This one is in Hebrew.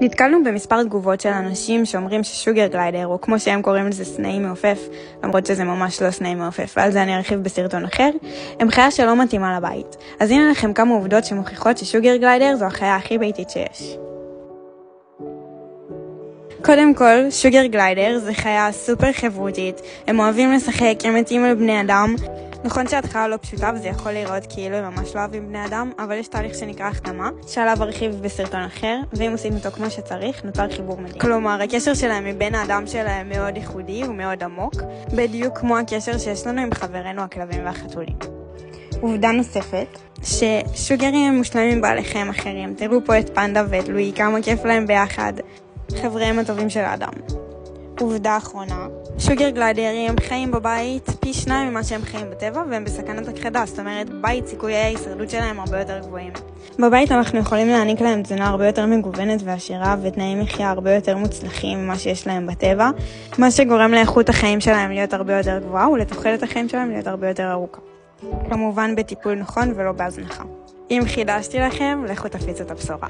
נתקלנו במספר תגובות של אנשים שאומרים ששוגר גליידר, או כמו שהם קוראים לזה סנאי מעופף, למרות שזה ממש לא סנאי מעופף, ועל זה אני ארחיב בסרטון אחר, הם חיה שלא מתאימה לבית. אז הנה לכם כמה עובדות שמוכיחות ששוגר גליידר זו החיה הכי ביתית שיש. קודם כל, שוגר גליידר זה חיה סופר חברותית, הם אוהבים לשחק, הם מתאים לבני אדם. נכון שההתחלה לא פשוטה וזה יכול להיראות כאילו הם ממש לא אוהבים בני אדם, אבל יש תהליך שנקרא החתמה, שעליו ארחיב בסרטון אחר, ואם עושים אותו כמו שצריך, נותר חיבור מדהים. כלומר, הקשר שלהם מבין האדם שלהם מאוד ייחודי ומאוד עמוק, בדיוק כמו הקשר שיש לנו עם חברינו הכלבים והחתולים. עובדה נוספת, ששוגרים הם מושלמים בעלי חיים אחרים. תראו פה את פנדה ואת לואי, כמה כיף להם ביחד, חבריהם הטובים של האדם. עובדה אחרונה, שוגר גליידרים חיים בבית פי 2 ממה שהם חיים בטבע, והם בסכנת הכחדה, זאת אומרת בית סיכויי ההישרדות שלהם הרבה יותר גבוהים. בבית אנחנו יכולים להעניק להם תזונה הרבה יותר מגוונת ועשירה ותנאי מחיה הרבה יותר מוצלחים ממה שיש להם בטבע, מה שגורם לאיכות החיים שלהם להיות הרבה יותר גבוהה ולתוחלת החיים שלהם להיות הרבה יותר ארוכה. כמובן בטיפול נכון ולא בהזנחה. אם חידשתי לכם, לכו תפיצו את הבשורה.